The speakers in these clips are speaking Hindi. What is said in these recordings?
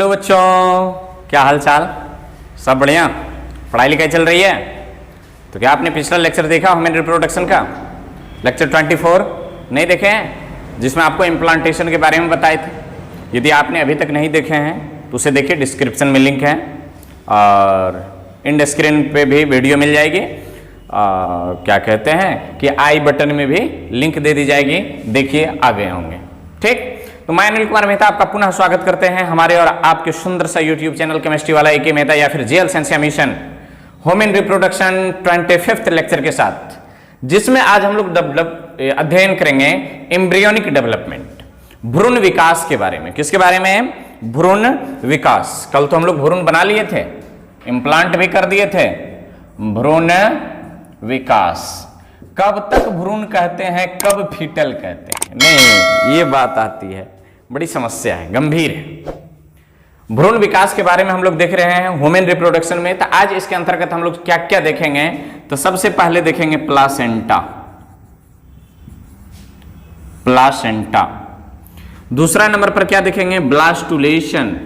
हेलो बच्चों, क्या हाल चाल? सब बढ़िया? पढ़ाई लिखाई चल रही है? तो क्या आपने पिछला लेक्चर देखा ह्यूमन रिप्रोडक्शन का? लेक्चर 24 नहीं देखे हैं, जिसमें आपको इम्प्लांटेशन के बारे में बताए थे। यदि आपने अभी तक नहीं देखे हैं तो उसे देखिए, डिस्क्रिप्शन में लिंक है और इंड स्क्रीन पे भी वीडियो मिल जाएगी। क्या कहते हैं कि आई बटन में भी लिंक दे दी जाएगी, देखिए आ गए होंगे। ठीक, तो मैं अनिल कुमार मेहता आपका पुनः स्वागत करते हैं हमारे और आपके सुंदर सा यूट्यूब चैनल केमिस्ट्री वाला ए के मेहता या फिर JL science mission human reproduction 25th lecture के साथ, जिसमें आज हम लोग अध्ययन करेंगे एम्ब्रियोनिक डेवलपमेंट, भ्रूण विकास के बारे में। किसके बारे में? भ्रूण विकास। कल तो हम लोग भ्रूण बना लिए थे, इम्प्लांट भी कर दिए थे। भ्रूण विकास, कब तक भ्रूण कहते हैं, कब फीटल कहते हैं? नहीं, ये बात आती है, बड़ी समस्या है, गंभीर है। भ्रूण विकास के बारे में हम लोग देख रहे हैं ह्यूमन रिप्रोडक्शन में। तो आज इसके अंतर्गत हम लोग क्या क्या देखेंगे? तो सबसे पहले देखेंगे प्लासेंटा। प्लासेंटा। दूसरा नंबर पर क्या देखेंगे? ब्लास्टुलेशन।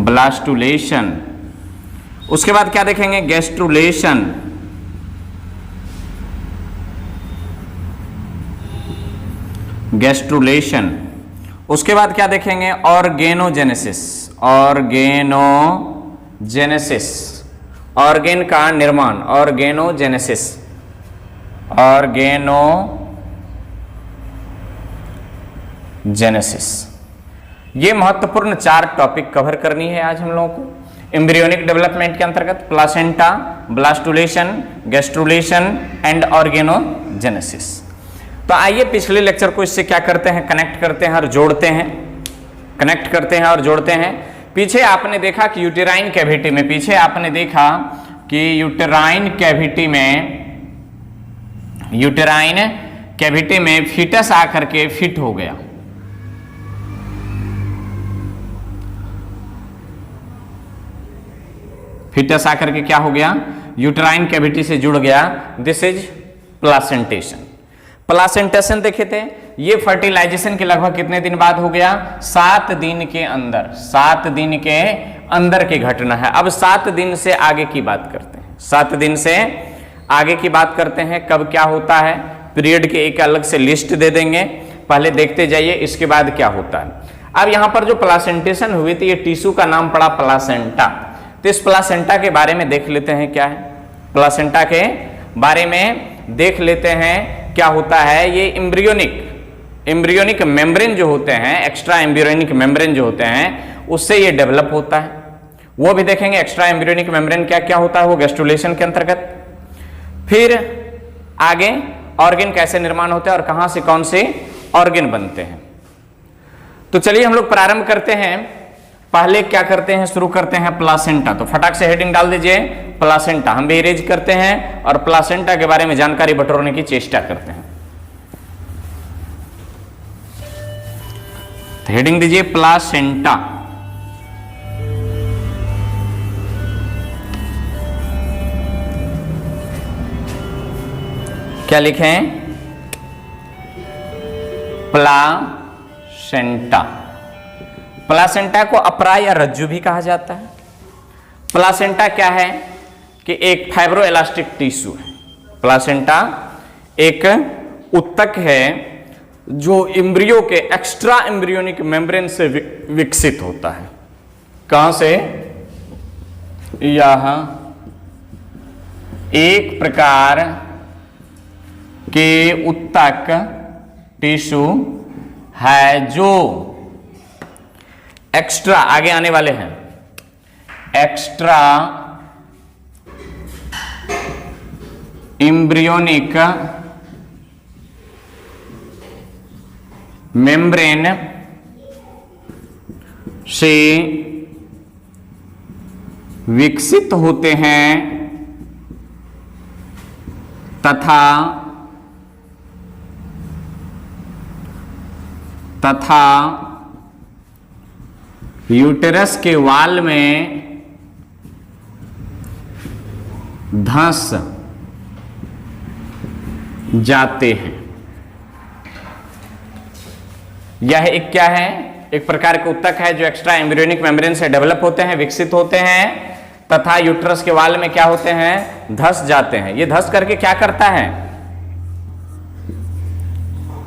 ब्लास्टुलेशन। उसके बाद क्या देखेंगे? गैस्ट्रुलेशन। गैस्ट्रुलेशन। उसके बाद क्या देखेंगे? ऑर्गेनोजेनेसिस। ऑर्गेनोजेनेसिस, ऑर्गेन का निर्माण, ऑर्गेनोजेनेसिस। ऑर्गेनोजेनेसिस। ये महत्वपूर्ण 4 टॉपिक कवर करनी है आज हम लोगों को एम्ब्रियोनिक डेवलपमेंट के अंतर्गत। Placenta, blastulation, gastrulation and organogenesis. तो आइए पिछले लेक्चर को इससे क्या करते हैं, कनेक्ट करते हैं और जोड़ते हैं। कनेक्ट करते हैं और जोड़ते हैं। पीछे आपने देखा कि यूटेराइन कैविटी में, पीछे आपने देखा कि यूटेराइन कैविटी में फीटस आकर के फिट हो गया। फीटस आकर के क्या हो गया? यूटेराइन कैविटी से जुड़ गया। This is placentation. प्लासेंटेशन देखे थे, ये फर्टिलाइजेशन के लगभग कितने दिन बाद हो गया? 7 दिन के अंदर। 7 दिन के अंदर की घटना है। अब 7 दिन से आगे की बात करते हैं। 7 दिन से आगे की बात करते हैं, कब क्या होता है। पीरियड के एक अलग से लिस्ट दे देंगे, पहले देखते जाइए, इसके बाद क्या होता है। अब यहां पर जो प्लासेंटेशन हुई थी, ये टिश्यू का नाम पड़ा प्लासेंटा। तो इस प्लासेंटा के बारे में देख लेते हैं क्या है। प्लासेंटा के बारे में देख लेते हैं क्या होता है। ये एम्ब्रियोनिक मेम्ब्रेन जो होते हैं, एक्स्ट्रा एम्ब्रियोनिक मेम्ब्रेन जो होते हैं, उससे ये डेवलप होता है। वो भी देखेंगे एक्स्ट्रा एम्ब्रियोनिक मेम्ब्रेन क्या क्या होता है, वो गैस्ट्रुलेशन के अंतर्गत। फिर आगे ऑर्गन कैसे निर्माण होते हैं और कहां से कौन से ऑर्गन बनते हैं। तो चलिए हम लोग प्रारंभ करते हैं। पहले क्या करते हैं, शुरू करते हैं प्लासेंटा। तो फटाक से हेडिंग डाल दीजिए, प्लासेंटा। हम भी इरेज करते हैं और प्लासेंटा के बारे में जानकारी बटोरने की चेष्टा करते हैं। तो हेडिंग दीजिए प्लासेंटा। क्या लिखें? प्लासेंटा। प्लासेंटा को अपरा या रज्जु भी कहा जाता है। प्लासेंटा क्या है कि एक फाइब्रो इलास्टिक टिश्यू है। प्लासेंटा एक उत्तक है जो एम्ब्रियो के एक्स्ट्रा एम्ब्रियोनिक मेम्ब्रेन से विकसित होता है। कहां से? यह एक प्रकार के उत्तक टिश्यू है जो एक्स्ट्रा, आगे आने वाले हैं, एक्स्ट्रा एम्ब्रियोनिक मेम्ब्रेन से विकसित होते हैं तथा यूटेरस के वाल में धंस जाते हैं। यह एक क्या है? एक प्रकार के उत्तक है जो एक्स्ट्रा एम्ब्रियोनिक मेम्ब्रेन से डेवलप होते हैं, विकसित होते हैं तथा यूट्रस के वाल में क्या होते हैं, धस जाते हैं। ये धस करके क्या करता है,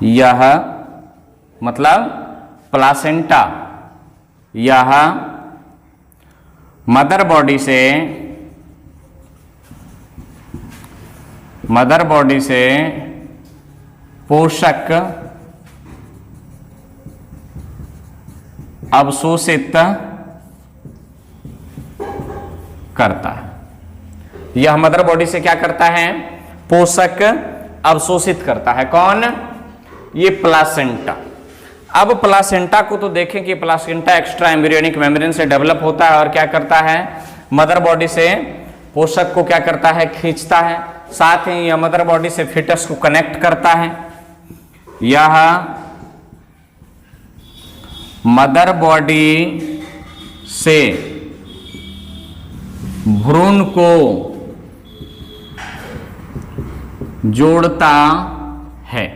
यह मतलब प्लासेंटा, यह मदर बॉडी से पोषक अवशोषित करता है। यह मदर बॉडी से क्या करता है, पोषक अवशोषित करता है। कौन, ये प्लासेंटा। अब प्लासेंटा को तो देखें कि प्लासेंटा एक्स्ट्रा एम्ब्रियोनिक मेम्ब्रेन से डेवलप होता है और क्या करता है, मदर बॉडी से पोषक को क्या करता है, खींचता है। साथ ही यह मदर बॉडी से फिटस को कनेक्ट करता है। यह मदर बॉडी से भ्रूण को जोड़ता है।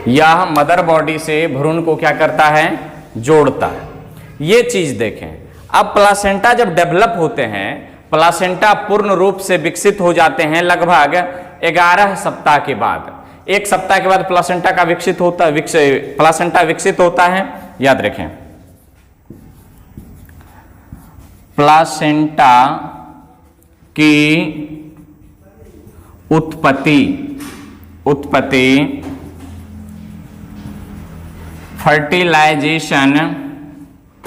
यह मदर बॉडी से भ्रूण को क्या करता है, जोड़ता है। ये चीज देखें। अब प्लासेंटा जब डेवलप होते हैं, प्लासेंटा पूर्ण रूप से विकसित हो जाते हैं लगभग 11 सप्ताह के बाद। 1 सप्ताह के बाद प्लासेंटा का प्लासेंटा विकसित होता है। याद रखें, प्लासेंटा की उत्पत्ति फर्टिलाइजेशन से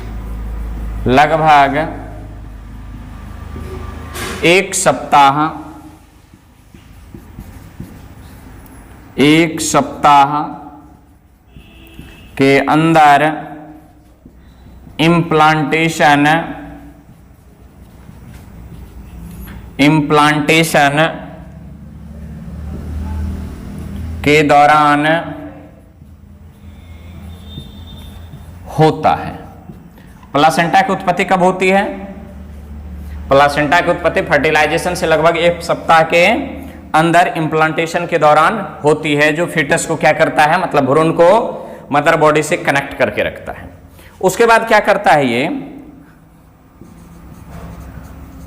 लगभग 1 सप्ताह के अंदर इम्प्लांटेशन के दौरान होता है। प्लासेंटा की उत्पत्ति कब होती है, प्लासेंटा की उत्पत्ति फर्टिलाइजेशन से लगभग 1 सप्ताह के अंदर इम्प्लांटेशन के दौरान होती है, जो फीटस को क्या करता है, मतलब भ्रूण को मदर बॉडी से कनेक्ट करके रखता है। उसके बाद क्या करता है, ये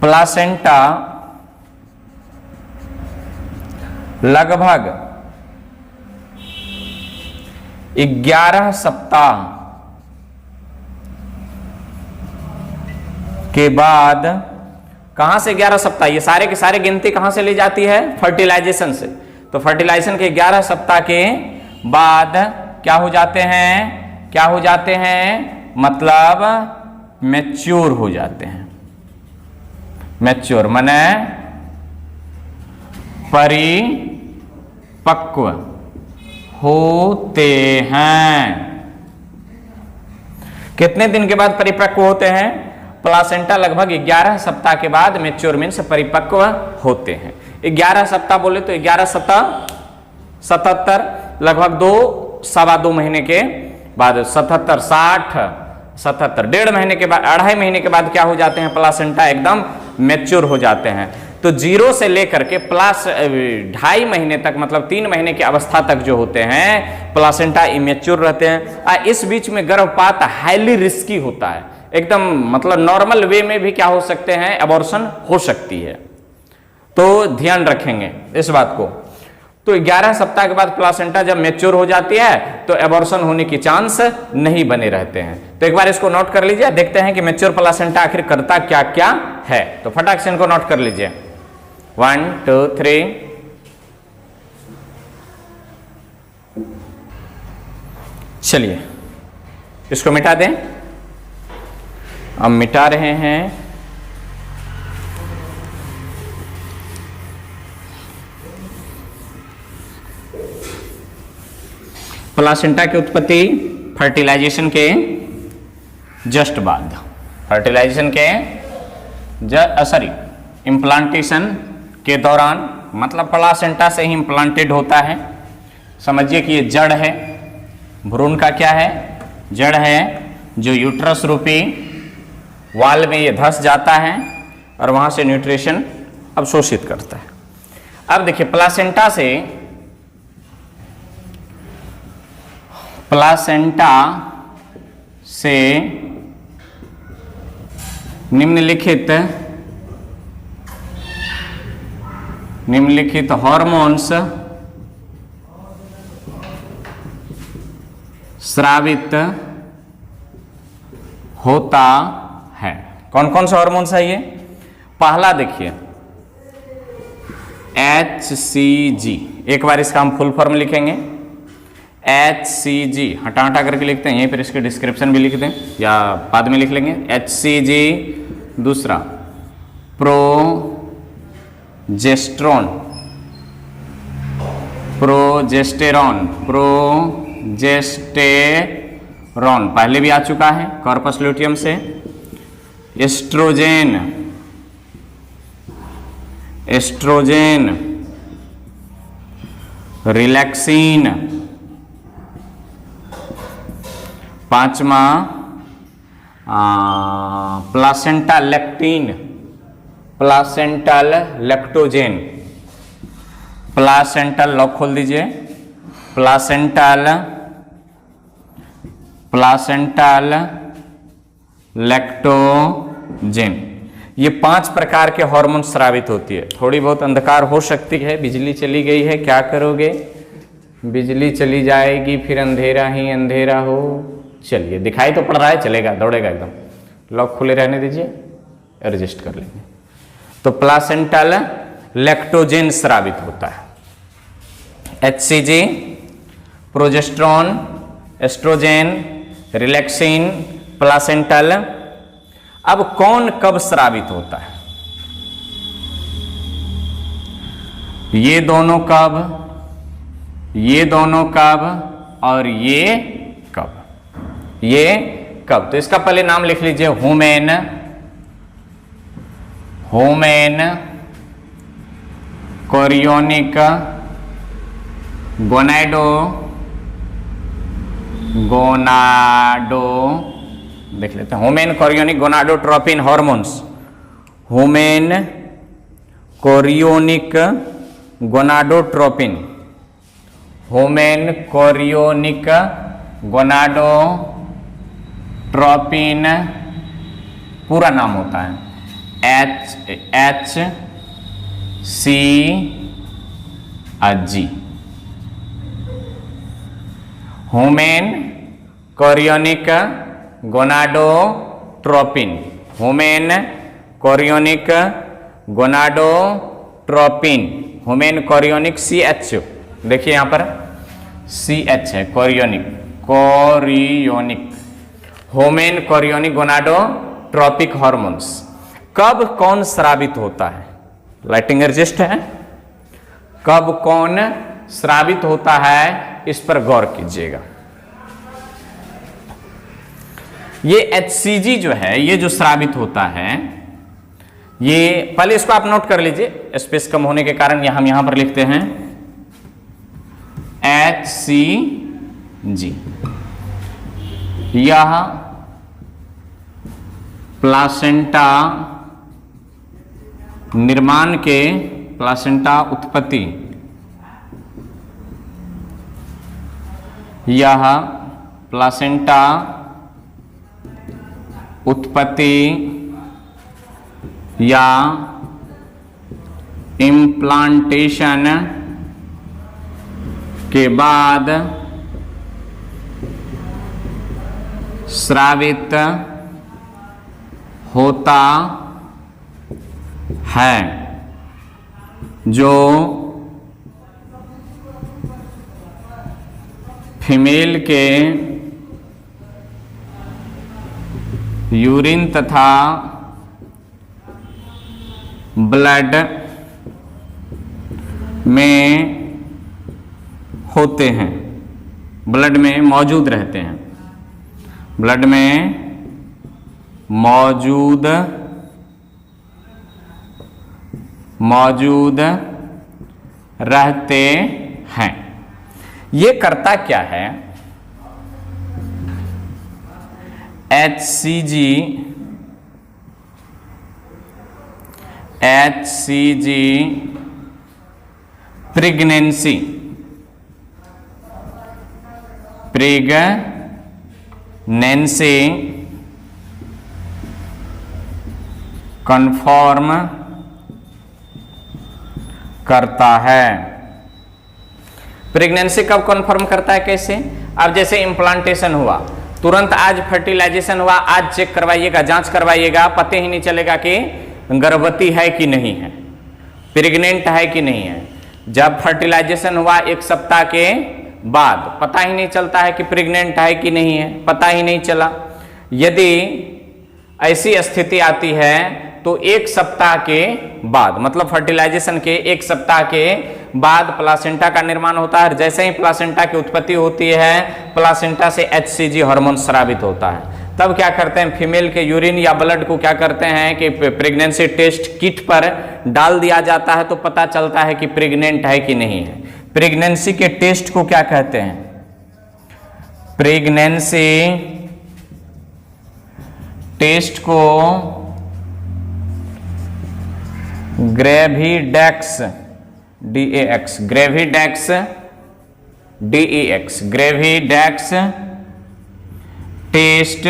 प्लासेंटा लगभग 11 सप्ताह के बाद, कहां से 11 सप्ताह, ये सारे के सारे गिनती कहां से ली जाती है, फर्टिलाइजेशन से। तो फर्टिलाइजेशन के 11 सप्ताह के बाद क्या हो जाते हैं, मतलब मैच्योर हो जाते हैं। मैच्योर माने परिपक्व होते हैं। कितने दिन के बाद परिपक्व होते हैं, प्लासेंटा लगभग 11 सप्ताह के बाद मैच्योर मीन्स परिपक्व होते हैं। 11 सप्ताह बोले तो 11 सप्ताह 77, लगभग 2-2.25 महीने के बाद 77, 60, 77, 1.5 महीने के बाद, 2.5 महीने के बाद क्या हो जाते हैं, प्लासेंटा एकदम मैच्योर हो जाते हैं। तो 0 से लेकर के प्लस 2.5 महीने तक, मतलब 3 महीने की अवस्था तक जो होते हैं प्लासेंटा इमेच्योर रहते हैं। इस बीच में गर्भपात हाईली रिस्की होता है, एकदम मतलब नॉर्मल वे में भी क्या हो सकते हैं, एबॉर्शन हो सकती है। तो ध्यान रखेंगे इस बात को। तो 11 सप्ताह के बाद प्लासेंटा जब मैच्योर हो जाती है तो एबॉर्शन होने की चांस नहीं बने रहते हैं। तो एक बार इसको नोट कर लीजिए, देखते हैं कि मैच्योर प्लासेंटा आखिर करता क्या क्या है। तो फटाक से इनको नोट कर लीजिए, 1 2 3। चलिए इसको मिटा दें। अब मिटा रहे हैं। प्लासेंटा की उत्पत्ति फर्टिलाइजेशन के जस्ट बाद, फर्टिलाइजेशन के इम्प्लांटेशन के दौरान, मतलब प्लासेंटा से ही इम्प्लांटेड होता है। समझिए कि ये जड़ है, भ्रूण का क्या है, जड़ है। जो यूट्रस रूपी वाल में ये धंस जाता है और वहां से न्यूट्रिशन अवशोषित करता है। अब देखिए प्लासेंटा से निम्नलिखित हार्मोन्स स्रावित होता है। कौन कौन सा हार्मोन्स है ये? पहला देखिए HCG, एक बार इसका हम फुल फॉर्म लिखेंगे। HCG हटा हटा करके लिखते हैं, यहीं पर इसके डिस्क्रिप्शन भी लिख दें या बाद में लिख लेंगे। HCG, दूसरा प्रोजेस्टेरॉन, पहले भी आ चुका है कॉर्पस ल्यूटियम से। एस्ट्रोजेन, रिलैक्सिन, पांचवा प्लासेंटल लैक्टोजेन, प्लासेंटल लॉक खोल दीजिए, प्लासेंटल लैक्टोजेन। ये 5 प्रकार के हार्मोन स्रावित होती है। थोड़ी बहुत अंधकार हो सकती है, बिजली चली गई है, क्या करोगे? बिजली चली जाएगी फिर अंधेरा ही अंधेरा हो। चलिए दिखाई तो पड़ रहा है, चलेगा, दौड़ेगा एकदम। लॉक खुले रहने दीजिए, एडजस्ट कर लेंगे। तो प्लासेंटल लैक्टोजेन स्रावित होता है। HCG, progesterone, oestrogen, relaxin, placental. अब कौन कब स्रावित होता है? ये दोनों कब और ये कब? तो इसका पहले नाम लिख लीजिए, हुमेन कोरियोनिक गोनाडो देख लेते हैं। Human chorionic gonadotropin hormones, human chorionic gonadotropin, पूरा नाम होता है HCG, human chorionic gonadotropin, human chorionic CH, देखिए यहां पर CH है, chorionic, human chorionic gonadotropic hormones. कब कौन स्रावित होता है? लाइटिंग एडजस्ट है। कब कौन स्रावित होता है, इस पर गौर कीजिएगा। ये HCG जो है, ये जो स्रावित होता है, ये पहले इसको आप नोट कर लीजिए, स्पेस कम होने के कारण हम यहां पर लिखते हैं HCG। यह प्लासेंटा निर्माण के, प्लासेंटा उत्पत्ति, यह प्लासेंटा उत्पत्ति या इम्प्लांटेशन के बाद स्रावित होता है, जो फीमेल के यूरिन तथा ब्लड में होते हैं, ब्लड में मौजूद रहते हैं, ब्लड में मौजूद रहते हैं। ये करता क्या है? HCG प्रेगनेंसी कन्फर्म करता है। प्रेगनेंसी कब कन्फर्म करता है, कैसे? अब जैसे इम्प्लांटेशन हुआ, तुरंत आज फर्टिलाइजेशन हुआ, आज चेक करवाइएगा, जांच करवाइएगा, पता ही नहीं चलेगा कि गर्भवती है कि नहीं है, प्रेग्नेंट है कि नहीं है। जब फर्टिलाइजेशन हुआ 1 सप्ताह के बाद पता ही नहीं चलता है कि प्रेग्नेंट है कि नहीं है, पता ही नहीं चला। यदि ऐसी स्थिति आती है तो 1 सप्ताह के बाद, मतलब फर्टिलाइजेशन के 1 सप्ताह के बाद प्लासेंटा का निर्माण होता है। जैसे ही प्लासेंटा की उत्पत्ति होती है, प्लासेंटा से HCG हार्मोन स्रावित होता है। तब क्या करते हैं, फीमेल के यूरिन या ब्लड को क्या करते हैं कि प्रेगनेंसी टेस्ट किट पर डाल दिया जाता है, तो पता चलता है कि प्रेग्नेंट है कि नहीं है। प्रेगनेंसी के टेस्ट को क्या कहते हैं? प्रेगनेंसी टेस्ट को ग्रेविडेक्स ग्रेविडेक्स टेस्ट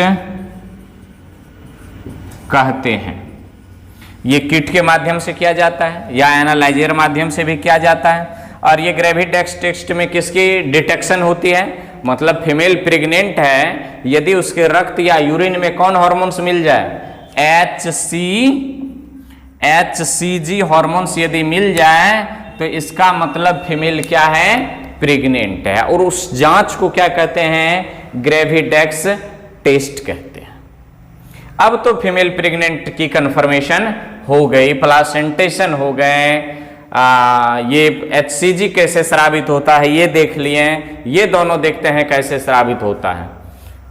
कहते हैं। ये किट के माध्यम से किया जाता है या एनालाइजर माध्यम से भी किया जाता है। और ये ग्रेविडेक्स टेस्ट में किसकी डिटेक्शन होती है? मतलब फीमेल प्रेग्नेंट है, यदि उसके रक्त या यूरिन में कौन हार्मोन्स मिल जाए, HCG हार्मोन्स यदि मिल जाए तो इसका मतलब फीमेल क्या है, प्रेग्नेंट है। और उस जांच को क्या कहते हैं, ग्रेविडेक्स टेस्ट कहते हैं। अब तो फीमेल प्रेग्नेंट की कंफर्मेशन हो गई, प्लासेंटेशन हो गए, ये HCG कैसे स्रावित होता है ये देख लिए, ये दोनों देखते हैं कैसे स्रावित होता है।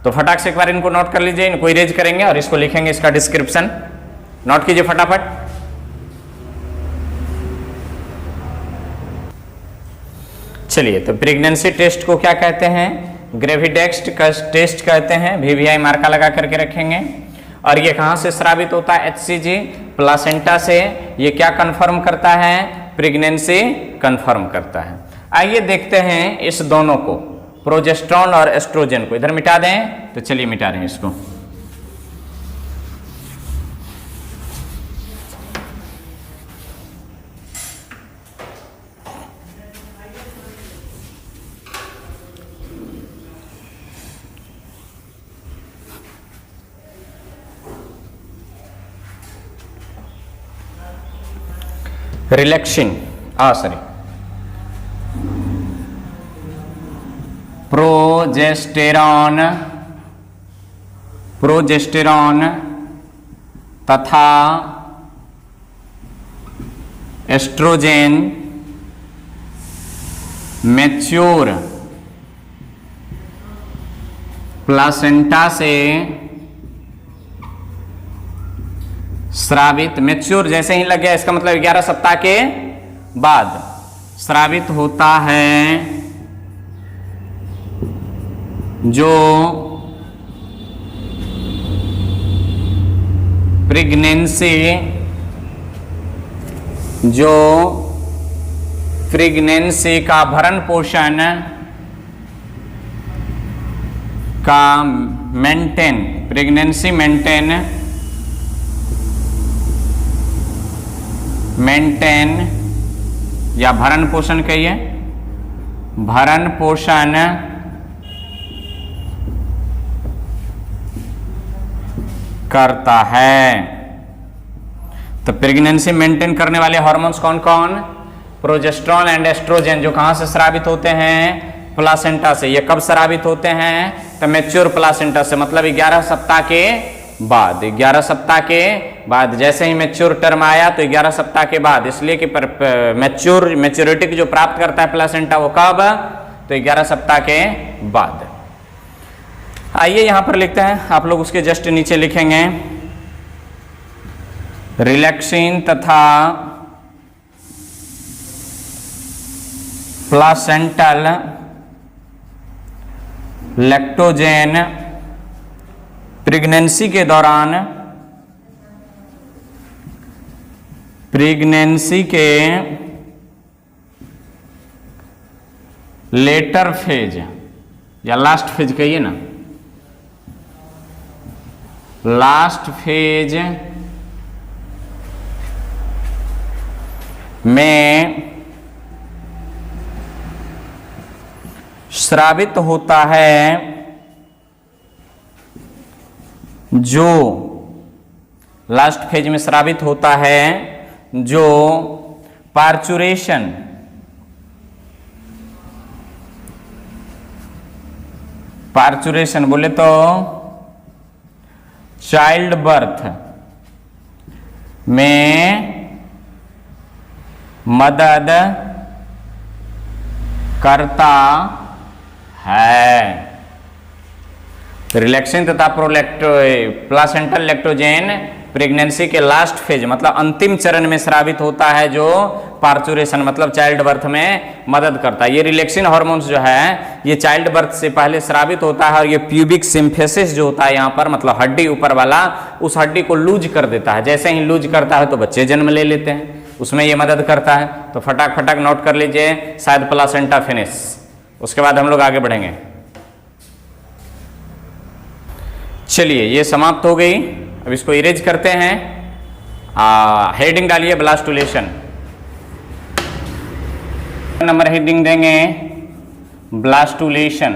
तो फटाक से एक बार इनको नोट कर लीजिए, इनको इरेज करेंगे और इसको लिखेंगे, इसका डिस्क्रिप्शन नोट कीजिए फटाफट। चलिए, तो प्रेगनेंसी टेस्ट को क्या कहते हैं, ग्रेविडेक्स टेस्ट कहते हैं। VVI मार्का लगा करके रखेंगे। और ये कहाँ से स्रावित होता है, HCG प्लासेंटा से। ये क्या कंफर्म करता है, प्रेगनेंसी कंफर्म करता है। आइए देखते हैं इस दोनों को, प्रोजेस्टेरॉन और एस्ट्रोजन को। इधर मिटा दें, तो चलिए मिटा रहे हैं इसको। रिलैक्सिन प्रोजेस्टेरॉन तथा एस्ट्रोजेन मैच्योर प्लासेंटा से स्रावित, मैच्योर जैसे ही लग गया इसका मतलब 11 सप्ताह के बाद स्रावित होता है, जो प्रेगनेंसी का भरण पोषण का प्रेगनेंसी मेंटेन या भरण पोषण कहिए, भरण पोषण करता है। तो प्रेगनेंसी मेंटेन करने वाले हार्मोन्स कौन कौन, प्रोजेस्टेरॉन एंड एस्ट्रोजन, जो कहां से स्रावित होते हैं, प्लासेंटा से। ये कब स्रावित होते हैं, तो मैच्योर प्लासेंटा से, मतलब 11 सप्ताह के बाद। 11 सप्ताह के बाद, जैसे ही मैच्योर टर्म आया तो 11 सप्ताह के बाद, इसलिए कि मैच्योरिटी जो प्राप्त करता है प्लासेंटा वो कब, तो 11 सप्ताह के बाद। आइए यहां पर लिखते हैं, आप लोग उसके जस्ट नीचे लिखेंगे रिलैक्सिन तथा प्लासेंटल लैक्टोजेन प्रेगनेंसी के दौरान, प्रेगनेंसी के लेटर फेज या लास्ट फेज कहिए ना, लास्ट फेज में स्रावित होता है जो, लास्ट फेज में स्रावित होता है जो पार्चुरेशन, पार्चुरेशन बोले तो चाइल्ड बर्थ में मदद करता है। रिलैक्सिन तथा प्लासेंटल लैक्टोजेन प्रेगनेंसी के लास्ट फेज मतलब अंतिम चरण में स्रावित होता है जो पार्चुरेशन मतलब चाइल्ड बर्थ में मदद करता है। ये रिलैक्सिन हार्मोन्स जो है ये चाइल्ड बर्थ से पहले स्रावित होता है और ये प्यूबिक सिम्फेसिस जो होता है यहाँ पर मतलब हड्डी ऊपर वाला, उस हड्डी को लूज कर देता है। जैसे ही लूज करता है तो बच्चे जन्म ले लेते हैं, उसमें ये मदद करता है। तो फटाक फटाक नोट कर लीजिए, शायद प्लासेंटा फिनिश। उसके बाद हम लोग आगे बढ़ेंगे। चलिए ये समाप्त हो गई, अब इसको इरेज करते हैं। हेडिंग डालिए ब्लास्टुलेशन, नंबर हेडिंग देंगे ब्लास्टुलेशन,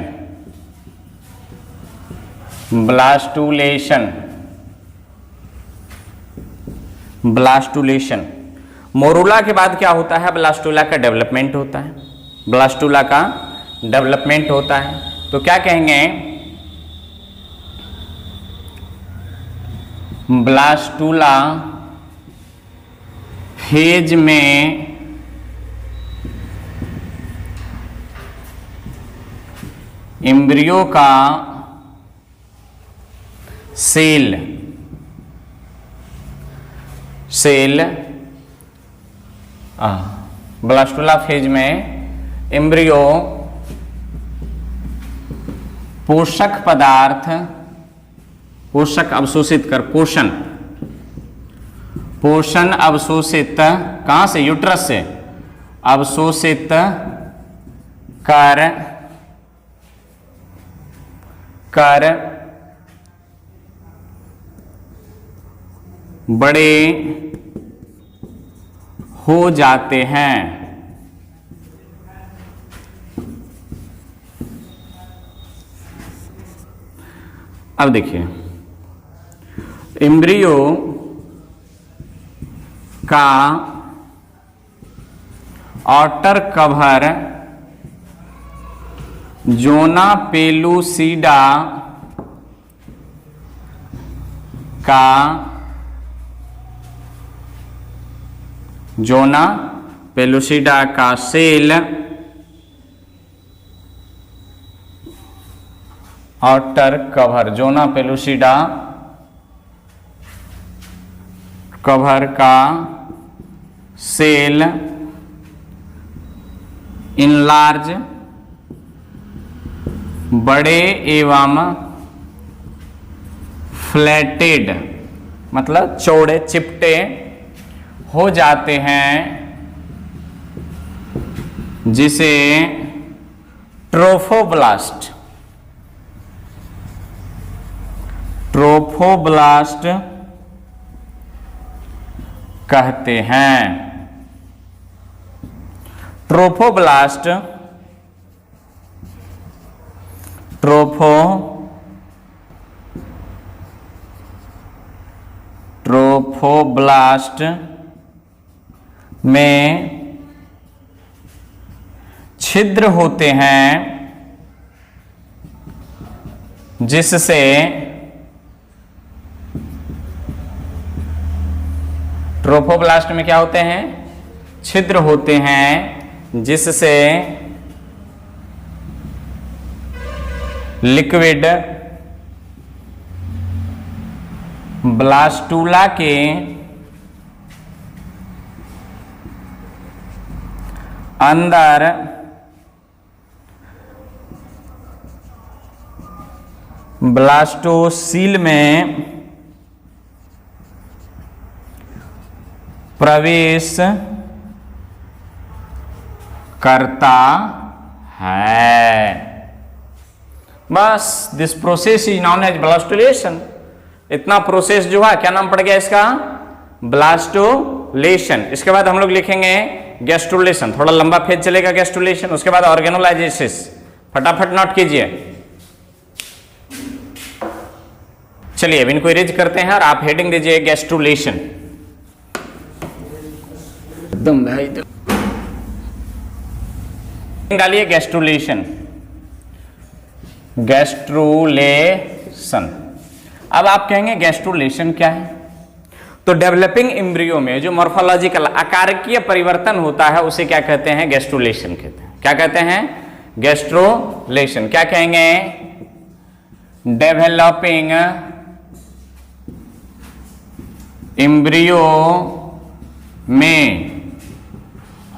ब्लास्टुलेशन, ब्लास्टुलेशन। मोरूला के बाद क्या होता है, ब्लास्टुला का डेवलपमेंट होता है, ब्लास्टुला का डेवलपमेंट होता है। तो क्या कहेंगे, ब्लास्टुला फेज में एम्ब्रियो का सेल ब्लास्टुला फेज में एम्ब्रियो पोषक पदार्थ, पोषक अवशोषित कर, पोषण अवशोषित कहां से, यूट्रस से अवशोषित कर बड़े हो जाते हैं। अब देखिए, एम्ब्रियो का आउटर कवर जोना पेलुसिडा का, जोना पेलुसिडा का cell outer cover, zona pellucida cover का सेल इनलार्ज, बड़े एवं फ्लैटेड मतलब चौड़े चिपटे हो जाते हैं, जिसे ट्रोफोब्लास्ट, ट्रोफोब्लास्ट कहते हैं। ट्रोफोब्लास्ट, ट्रोफोब्लास्ट में छिद्र होते हैं जिससे ट्रोफोब्लास्ट में क्या होते हैं, छिद्र होते हैं जिससे लिक्विड ब्लास्टुला के अंदर ब्लास्टोसील में प्रवेश करता है। बस this process is known as blastulation. इतना प्रोसेस जो है क्या नाम पड़ गया इसका? ब्लास्टोलेशन। इसके बाद हम लोग लिखेंगे गैस्ट्रुलेशन, थोड़ा लंबा फेज चलेगा गैस्ट्रुलेशन। उसके बाद ऑर्गेनोलाइजेसिस, फटाफट नोट कीजिए। चलिए अब इनको इरेज करते हैं और आप हेडिंग दीजिए गैस्ट्रुलेशन। एकदम भाई डालिए गैस्ट्रुलेशन, गैस्ट्रुलेशन। अब आप कहेंगे गैस्ट्रुलेशन क्या है? तो डेवलपिंग एम्ब्रियो में जो मॉर्फोलॉजिकल आकारकीय परिवर्तन होता है उसे क्या कहते हैं? गैस्ट्रुलेशन कहते हैं। क्या कहते हैं? गैस्ट्रुलेशन। क्या कहेंगे? डेवलपिंग एम्ब्रियो में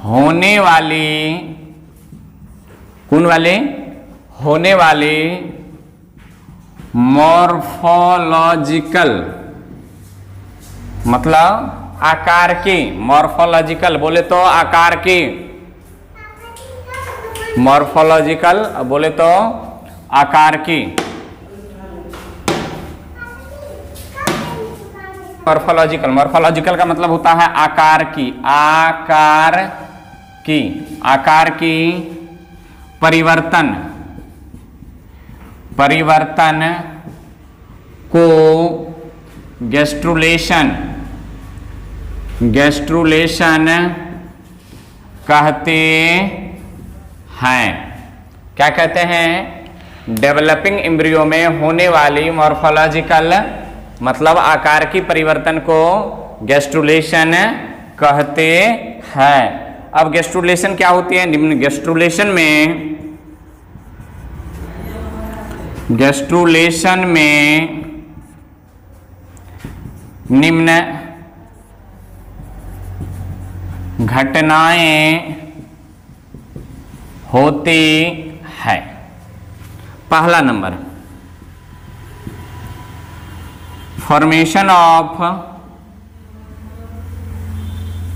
होने वाली, कौन वाले? होने वाली मॉर्फोलॉजिकल, मतलब आकार की, मॉर्फोलॉजिकल बोले तो आकार की, मॉर्फोलॉजिकल बोले तो आकार की, मॉर्फोलॉजिकल, मॉर्फोलॉजिकल का मतलब होता है आकार की, आकार की, आकार की परिवर्तन, परिवर्तन को गैस्ट्रुलेशन, गैस्ट्रुलेशन कहते हैं। क्या कहते हैं? डेवलपिंग एम्ब्रियो में होने वाली मॉर्फोलॉजिकल मतलब आकार की परिवर्तन को गैस्ट्रुलेशन कहते हैं। अब गैस्ट्रुलेशन क्या होती है? निम्न गैस्ट्रुलेशन में, गैस्ट्रुलेशन में निम्न घटनाएं होती है। पहला नंबर, फॉर्मेशन ऑफ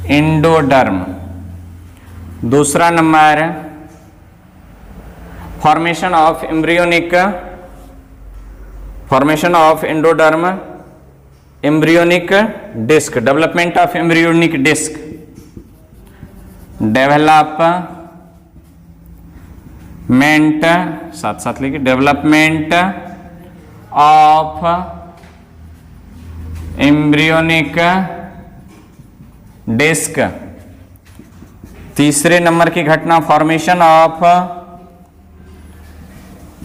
एंडोडर्म। दूसरा number, formation of embryonic, formation of endoderm, embryonic disc, development of embryonic disc, development, साथ साथ लिखिए, डेवलपमेंट ऑफ एम्ब्रियोनिक डिस्क। तीसरे नंबर की घटना, formation of,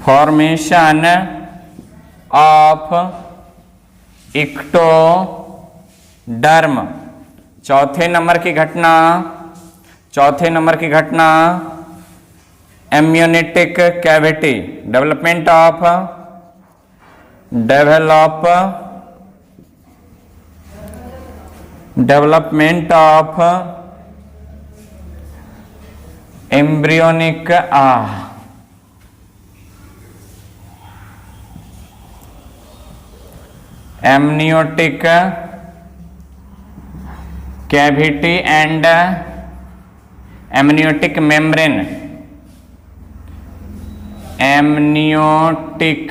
formation of ectoderm. चौथे नंबर की घटना, चौथे नंबर की घटना amniotic cavity, development of, development of embryonic amniotic cavity and amniotic membrane, amniotic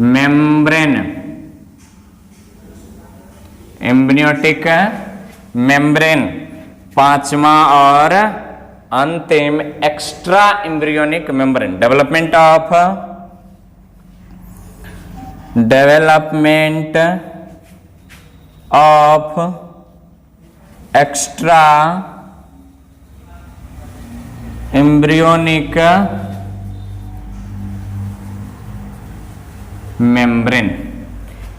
membrane, embryotic membrane. पांचवा और अंतिम, extra embryonic membrane, development of, development of extra embryonic membrane.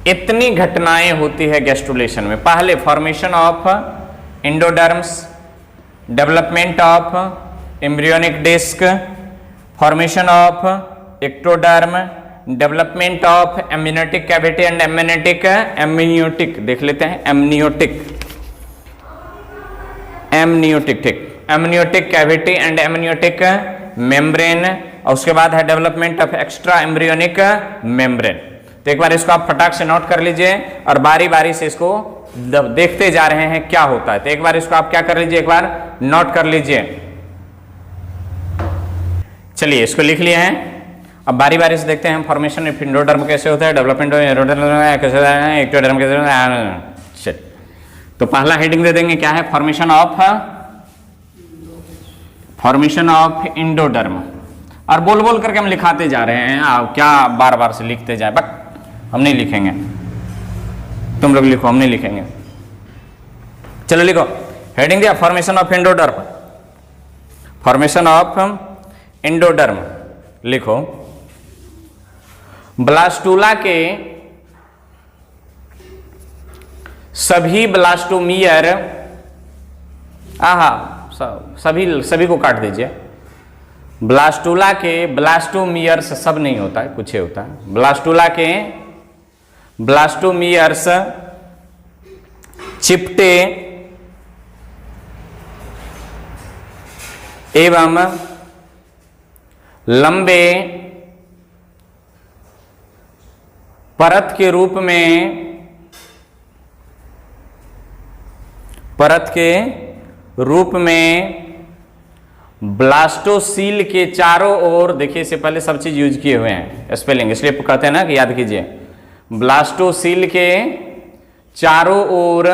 इतनी घटनाएं होती है गैस्ट्रुलेशन में। पहले formation of endoderms, development of embryonic disc, formation of ectoderm, development of amniotic cavity and amniotic देख लेते हैं, एमनियोटिक, ठीक, amniotic cavity and amniotic membrane, और उसके बाद है development of extra embryonic membrane. तो एक बार इसको आप फटाक से नोट कर लीजिए और बारी बारी से इसको देखते जा रहे हैं क्या होता है। तो एक बार इसको आप क्या कर लीजिए, एक बार नोट कर लीजिए। चलिए इसको लिख लिए हैं, अब बारी बारी से देखते हैं फॉर्मेशन ऑफ एंडोडर्म कैसे होता है, डेवलपमेंट ऑफ एंडोडर्म कैसे होता है, एक्टोडर्म कैसे होता है। चलिए तो पहला हेडिंग दे देंगे, क्या है, फॉर्मेशन ऑफ एंडोडर्म। और बोल बोल करके हम लिखाते जा रहे हैं, आप क्या बार बार से लिखते जाए, बट हम नहीं लिखेंगे, तुम लोग लिखो, हम नहीं लिखेंगे। चलो लिखो, हेडिंग दिया formation of endoderm. Formation of endoderm लिखो, ब्लास्टुला के सभी ब्लास्टोमियर, सभी को काट दीजिए। ब्लास्टुला के ब्लास्टोमियर्स सब नहीं होता है, कुछ ही होता है। ब्लास्टुला के ब्लास्टोमियर्स चिपटे एवं लंबे परत के रूप में ब्लास्टोसील के चारों ओर, देखिए इससे पहले सब चीज यूज किए हुए हैं स्पेलिंग, इसलिए कहते हैं ना कि याद कीजिए। ब्लास्टोसील के चारों ओर,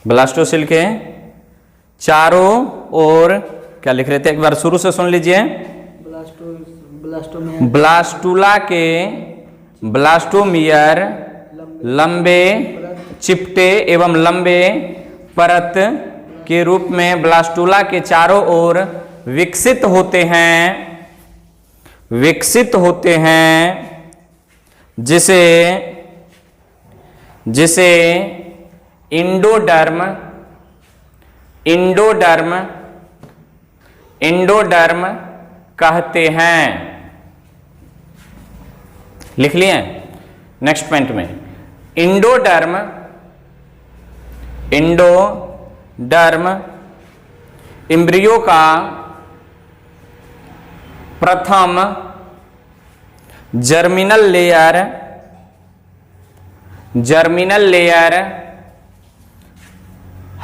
ब्लास्टोसील के चारों ओर क्या लिख रहे थे, एक बार शुरू से सुन लीजिए। ब्लास्टुला के ब्लास्टोमियर लंबे चिपटे एवं लंबे परत के रूप में ब्लास्टुला के चारों ओर विकसित होते हैं, जिसे इंडोडर्म कहते हैं। लिख लिए नेक्स्ट पॉइंट में, इंडोडर्म एम्ब्रियो का प्रथम जर्मिनल लेयर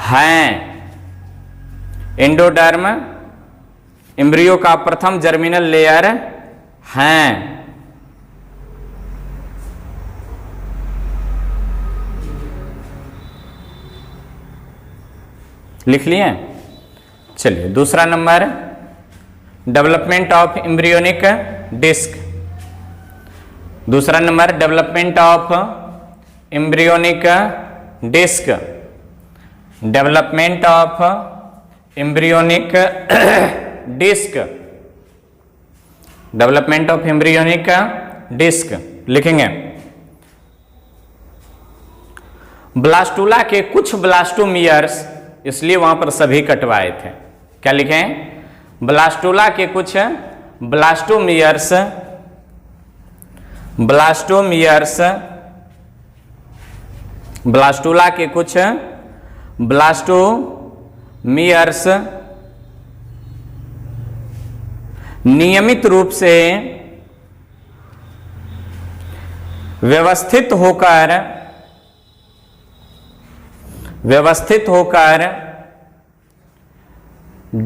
है। इंडोडर्म एम्ब्रियो का प्रथम जर्मिनल लेयर है। लिख लिए। चलिए दूसरा number, development of embryonic disc. दूसरा number, development of embryonic disc. Development of embryonic disc. Development of embryonic disc लिखेंगे। ब्लास्टुला के कुछ ब्लास्टोमियर्स, इसलिए वहां पर सभी कटवाए थे। क्या लिखें, ब्लास्टुला के कुछ ब्लास्टोमियर्स ब्लास्टुला के कुछ ब्लास्टोमियर्स नियमित रूप से व्यवस्थित होकर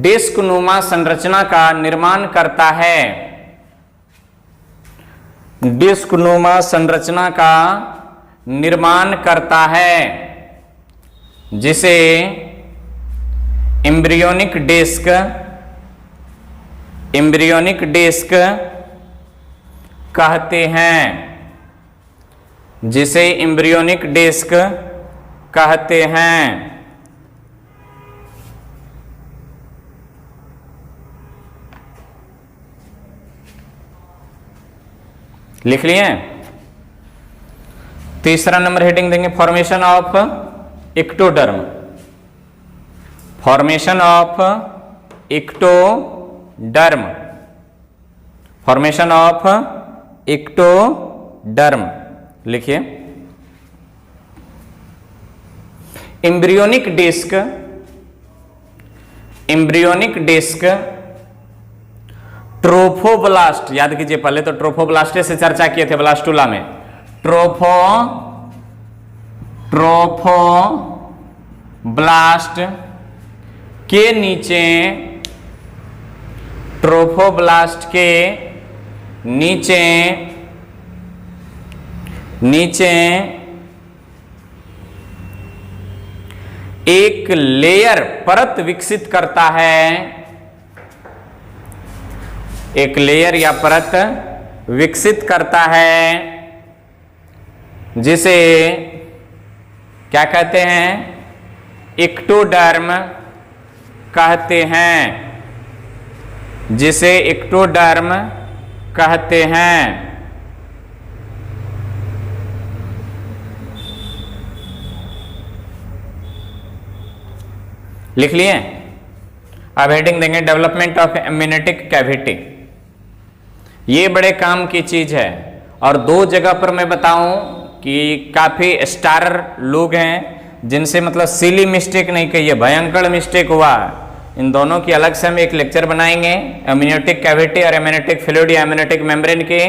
डिस्क नुमा संरचना का निर्माण करता है। डिस्क नुमा संरचना का निर्माण करता है, जिसे एम्ब्रियोनिक डिस्क कहते हैं। जिसे एम्ब्रियोनिक डिस्क कहते हैं। लिख लिए। तीसरा नंबर हेडिंग देंगे, formation of ectoderm. Formation of ectoderm. Formation of ectoderm लिखिए। Embryonic disc embryonic disc trophoblast, याद कीजिए पहले तो ट्रोफोब्लास्ट से चर्चा किए थे ब्लास्टुला में, ट्रोफोब्लास्ट के नीचे, ट्रोफोब्लास्ट के नीचे एक लेयर परत विकसित करता है, एक लेयर या परत विकसित करता है, जिसे क्या कहते हैं, एक्टोडर्म कहते हैं, जिसे एक्टोडर्म कहते हैं। लिख लिए? अब हेडिंग देंगे डेवलपमेंट ऑफ एम्ब्रियोनिक कैविटी। ये बड़े काम की चीज है और दो जगह पर मैं बताऊं कि काफी स्टार लोग हैं जिनसे मतलब सिली मिस्टेक नहीं कही है, भयंकर मिस्टेक हुआ। इन दोनों की अलग से हम एक लेक्चर बनाएंगे, एम्ब्रियोनिक कैविटी और एम्ब्रियोनिक फ्लूइड या एम्ब्रियोनिक मेम्ब्रेन के,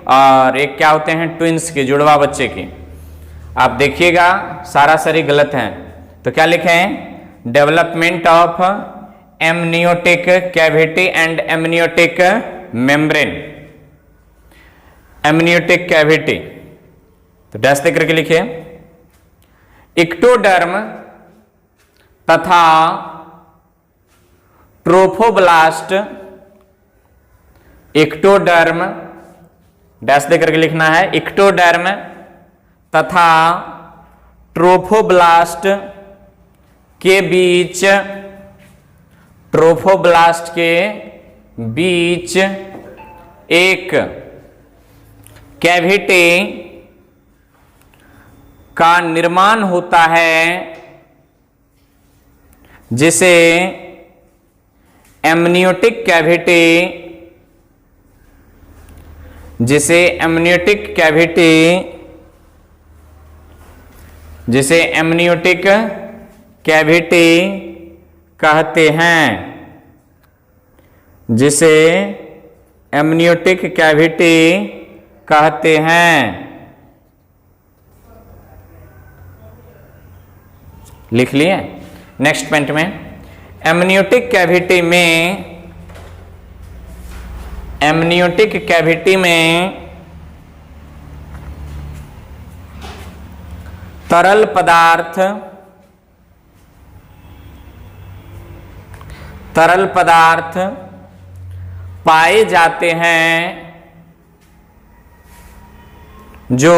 और एक क्या होते हैं ट्विंस के, जुड़वा बच्चे की। आप देखिएगा सारा सरी गलत है। तो क्या लिखे हैं, development of amniotic cavity and amniotic membrane, amniotic cavity. तो डैश देकर के लिखिए, एक्टोडर्म तथा ट्रोफोब्लास्ट, एक्टोडर्म डैश देकर के लिखना है, एक्टोडर्म तथा ट्रोफोब्लास्ट के बीच, ट्रोफोब्लास्ट के बीच एक कैविटी का निर्माण होता है, जिसे एम्नियोटिक कैविटी, जिसे एम्नियोटिक कैविटी, जिसे एम्नियोटिक कैविटी कहते हैं, जिसे एम्नियोटिक कैविटी कहते हैं। लिख लिए? नेक्स्ट पॉइंट में, एम्नियोटिक कैविटी में, एम्नियोटिक कैविटी में तरल पदार्थ, तरल पदार्थ पाए जाते हैं, जो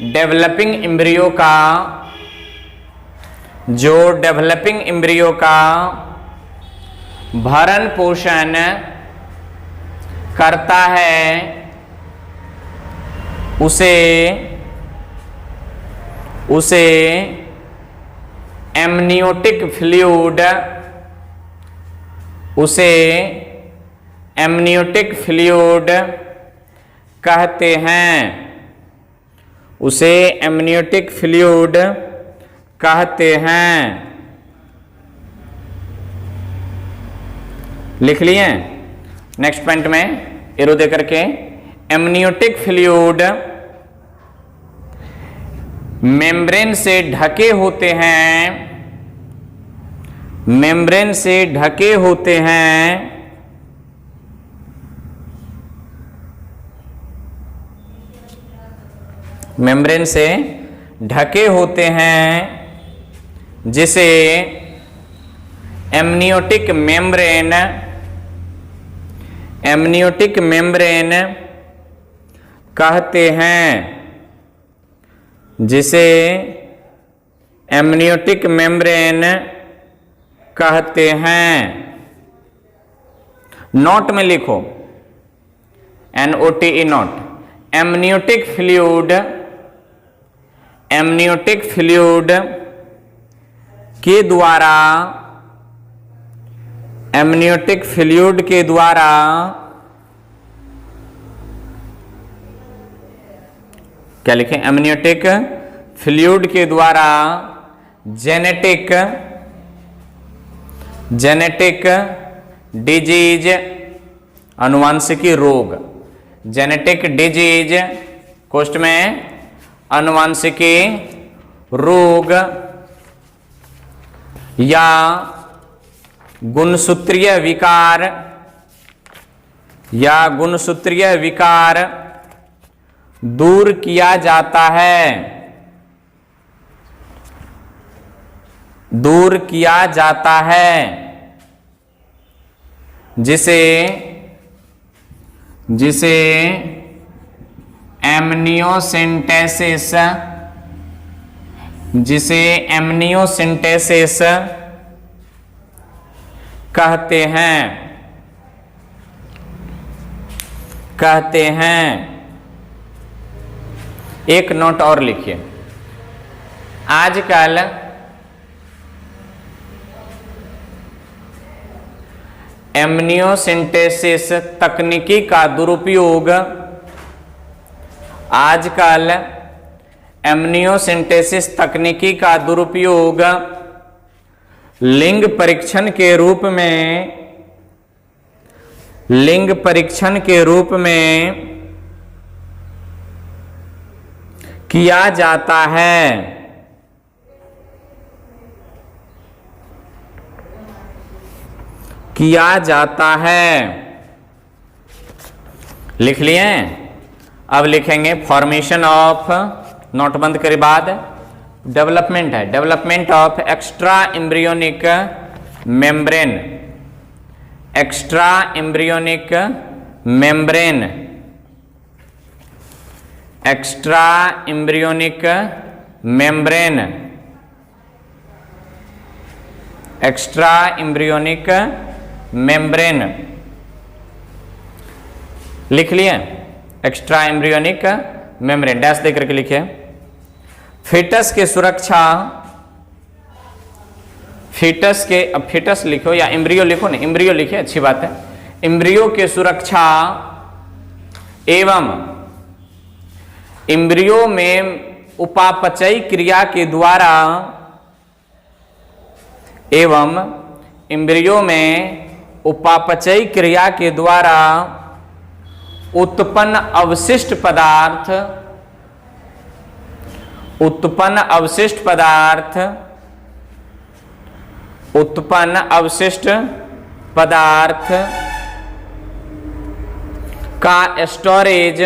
डेवलपिंग एम्ब्रियो का, जो डेवलपिंग एम्ब्रियो का भरण पोषण करता है, उसे एम्नियोटिक फ्लूइड, उसे एम्नियोटिक फ्लूइड कहते हैं, उसे एम्नियोटिक फ्लूइड कहते हैं। लिख लिए? नेक्स्ट पॉइंट में एरो दे करके, एम्नियोटिक फ्लूइड मेम्ब्रेन से ढके होते हैं, मेम्ब्रेन से ढके होते हैं, मेम्ब्रेन से ढके होते हैं, जिसे एम्नियोटिक मेम्ब्रेन, एम्नियोटिक मेम्ब्रेन कहते हैं, जिसे एम्नियोटिक मेम्ब्रेन कहते हैं। नोट में लिखो, NOTE note, amniotic fluid, amniotic fluid के द्वारा, एम्नियोटिक फ्लूइड के द्वारा क्या लिखें, एम्नियोटिक फ्लूइड के द्वारा जेनेटिक डिजीज, अनुवांशिकी रोग, जेनेटिक डिजीज कोष्ठ में अनुवांशिकी रोग या गुणसूत्रीय विकार दूर किया जाता है, जिसे एमनियोसेंटेसिस कहते हैं। एक नोट और लिखिए, आजकल एमनियोसेंटेसिस तकनीकी का दुरुपयोग, लिंग परीक्षण के रूप में किया जाता है। लिख लिए? अब लिखेंगे फॉर्मेशन ऑफ, नोटबंद के बाद डेवलपमेंट है, development of extra embryonic membrane, extra embryonic membrane लिख लिए? एक्स्ट्रा एम्ब्रियोनिक मेम्ब्रेन डैश दे करके लिखे। फीटस के सुरक्षा, अब फीटस लिखो या एम्ब्रियो लिखो ना, एम्ब्रियो लिखे अच्छी बात है। एम्ब्रियो के सुरक्षा एवं एम्ब्रियो में उपापचयी क्रिया के द्वारा उत्पन्न अवशिष्ट पदार्थ का स्टोरेज,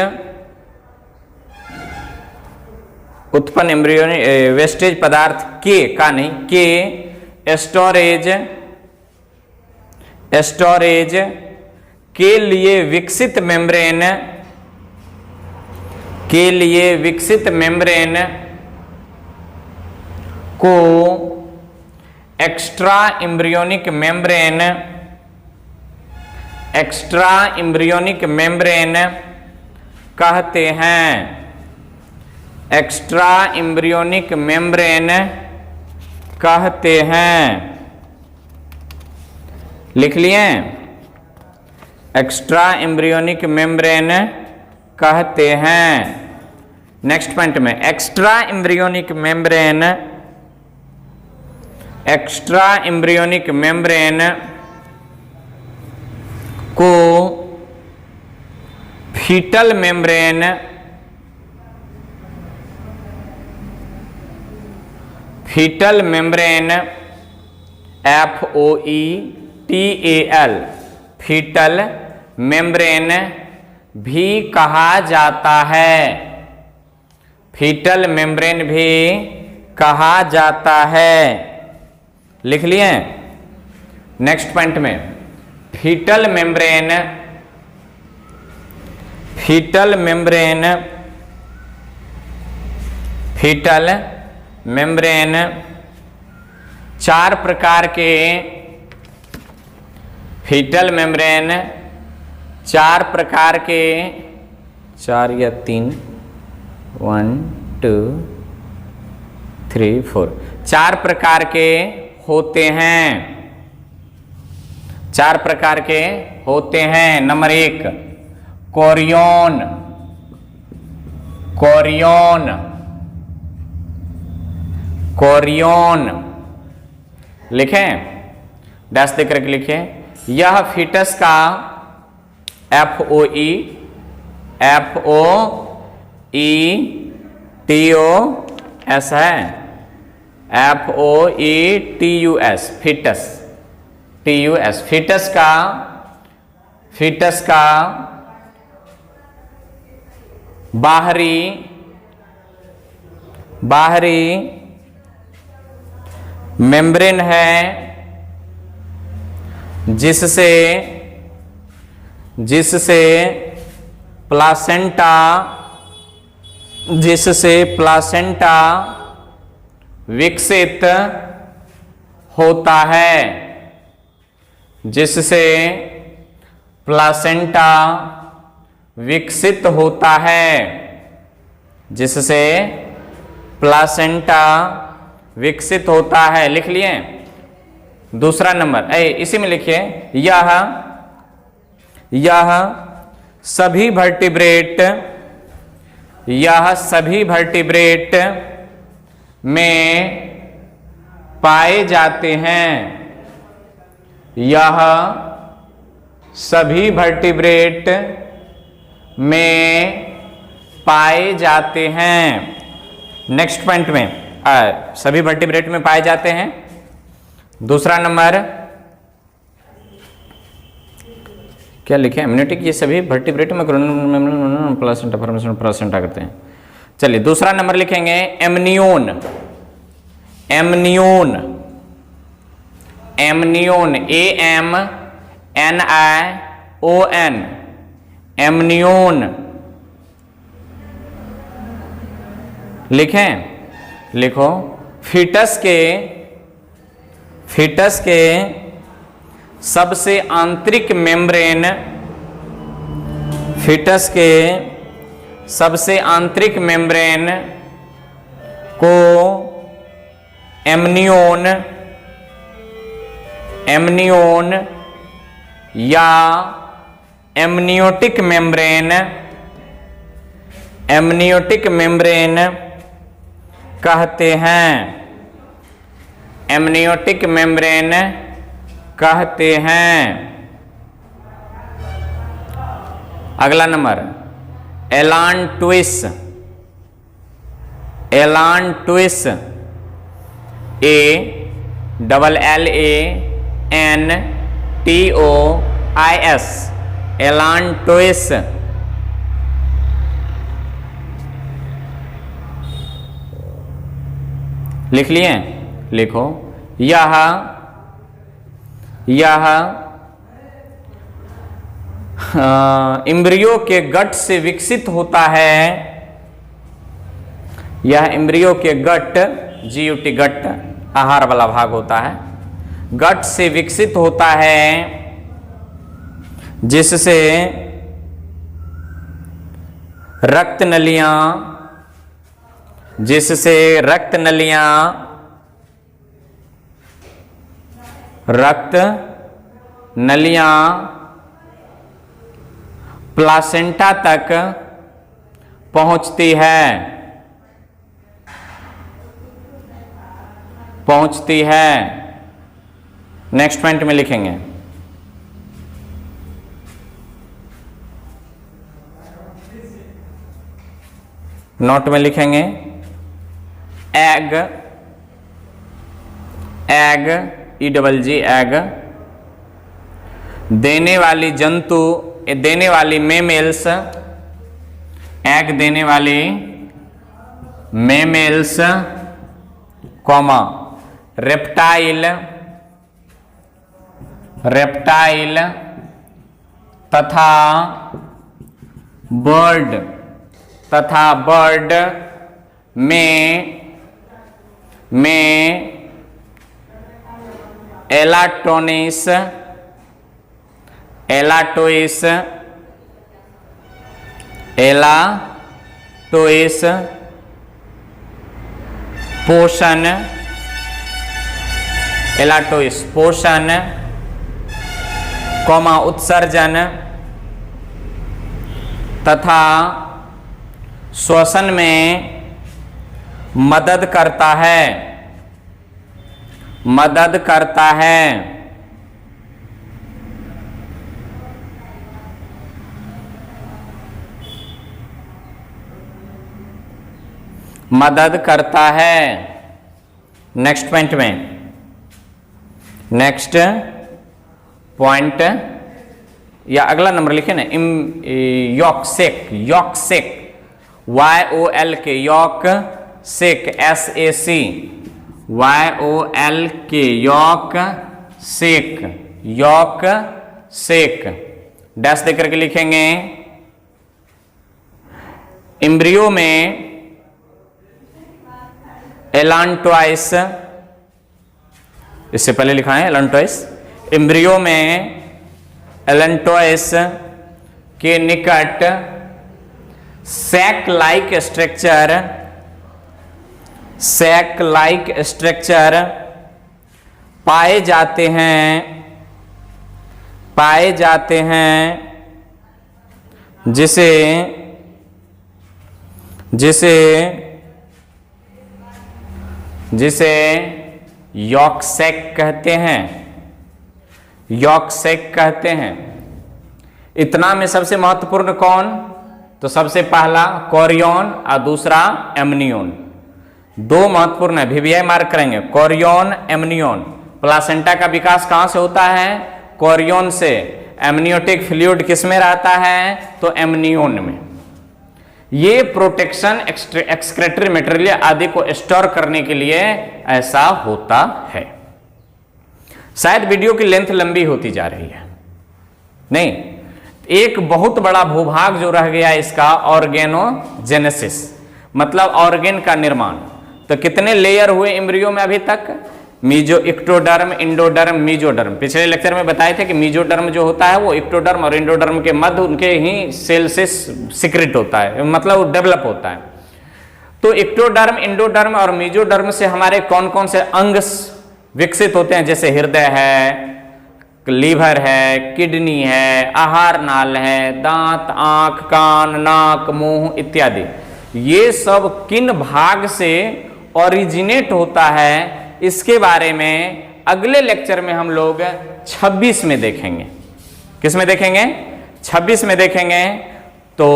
उत्पन्न एम्ब्रियोनिक वेस्टेज पदार्थ के स्टोरेज के लिए विकसित मेम्ब्रेन को एक्स्ट्रा एम्ब्रियोनिक मेम्ब्रेन कहते हैं। एक्स्ट्रा एम्ब्रियोनिक मेम्ब्रेन कहते हैं। लिख लिए? एक्स्ट्रा एम्ब्रियोनिक मेम्ब्रेन कहते हैं। नेक्स्ट पॉइंट में एक्स्ट्रा एम्ब्रियोनिक मेम्ब्रेन को foetal membrane FOETAL foetal membrane भी कहा जाता है। लिख लिए? नेक्स्ट पॉइंट में फीटल मेम्ब्रेन चार प्रकार के चार या तीन 1 2 3 4 चार प्रकार के होते हैं। नंबर 1 कोरियन, कोरियन लिखें, डैश देकर के लिखें। यह फीटस का FOETUS है, FOETUS फीटस, TUS फीटस का बाहरी मेम्ब्रेन है जिससे प्लासेंटा विकसित होता है, जिससे प्लासेंटा विकसित होता है, जिससे प्लासेंटा विकसित होता है। लिख लिए। दूसरा नंबर इसी में लिखिए, यह सभी वर्टिब्रेट में पाए जाते हैं। यह सभी वर्टिब्रेट में पाए जाते हैं। नेक्स्ट पॉइंट में सभी वर्टिब्रेट में पाए जाते हैं। दूसरा नंबर क्या लिखे, एम्नियोटिक, ये सभी वर्टिब्रेट में प्लासेंटा फॉर्मेशन प्लासेंटा करते हैं। चलिए दूसरा नंबर लिखेंगे एमनियोन, AMNION, एमनियोन लिखें। लिखो, फीटस के सबसे आंतरिक मेम्ब्रेन, को एमनियोन या एमनियोटिक मेम्ब्रेन कहते हैं। एमनियोटिक मेम्ब्रेन कहते हैं। अगला नंबर एलांटोइस, LLANTOIS, एलांटोइस। लिख लिए। लिखो, यह इम्ब्रियो के गट से विकसित होता है। यह इम्ब्रियो के गट, GUT गट आहार वाला भाग होता है, गट से विकसित होता है, जिससे रक्त नलियां प्लासेंटा तक पहुंचती है। नेक्स्ट पॉइंट में लिखेंगे, नोट में लिखेंगे एग, EGG, देने वाली जंतु, देने वाली मेमेल्स, एग देने वाली मेमेल्स, कॉमा रेप्टाइल तथा बर्ड में एलाटोइस पोषण, कॉमा उत्सर्जन तथा श्वसन में मदद करता है। मदद करता है। मदद करता है। नेक्स्ट पॉइंट में, नेक्स्ट पॉइंट या अगला नंबर लिखे ना, यॉकसेक, यॉकसेक, YOLK, यॉक सेक, SAC, YOLK, यॉक सेक, यॉक सेक, डैश देकर के लिखेंगे। एम्ब्रियो में एलांटोइस, इससे पहले लिखा है एलांटोइस, एम्ब्रियो में एलांटोइस के निकट sac like structure, sac like structure पाए जाते हैं, पाए जाते हैं, जिसे जिसे जिसे यॉकसेक कहते हैं, यॉकसेक कहते हैं। इतना में सबसे महत्वपूर्ण कौन? तो सबसे पहला कोरियन और दूसरा एमनियोन। दो महत्वपूर्ण है, VVI मार्क करेंगे, कोरियन एमनियोन। प्लासेंटा का विकास कहां से होता है? कोरियन से। एमनियोटिक फ्लूइड किस में रहता है? तो एमनियोन में। ये प्रोटेक्शन एक्सक्रेटरी मटेरियल आदि को स्टोर करने के लिए ऐसा होता है। शायद वीडियो की लेंथ लंबी होती जा रही है, नहीं, एक बहुत बड़ा भूभाग जो रह गया इसका, ऑर्गेनोजेनेसिस, मतलब ऑर्गेन का निर्माण। तो कितने लेयर हुए एम्ब्रियो में अभी तक? Meso, ectoderm, endoderm, mesoderm. पिछले लेक्चर में बताए थे कि मीजोडर्म जो होता है वो इक्टोडर्म और इंडोडर्म के मध्य उनके ही सेल से सिक्रेट होता है, मतलब डेवलप होता है। तो इक्टोडर्म, इंडोडर्म और मीजोडर्म से हमारे कौन कौन से अंग विकसित होते हैं? जैसे हृदय है, लीवर है, किडनी है, आहार नाल है, दांत, आंख, कान, नाक, मुंह इत्यादि। ये सब किन भाग से ओरिजिनेट होता है, इसके बारे में अगले लेक्चर में हम लोग 26 में देखेंगे। किस में देखेंगे? 26 में देखेंगे। तो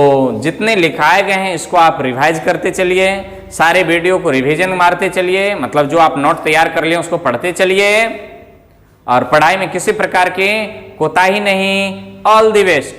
जितने लिखाए गए हैं इसको आप रिवाइज करते चलिए, सारे वीडियो को रिवीजन मारते चलिए, मतलब जो आप नोट तैयार कर लिए उसको पढ़ते चलिए, और पढ़ाई में किसी प्रकार की कोताही नहीं। All the best.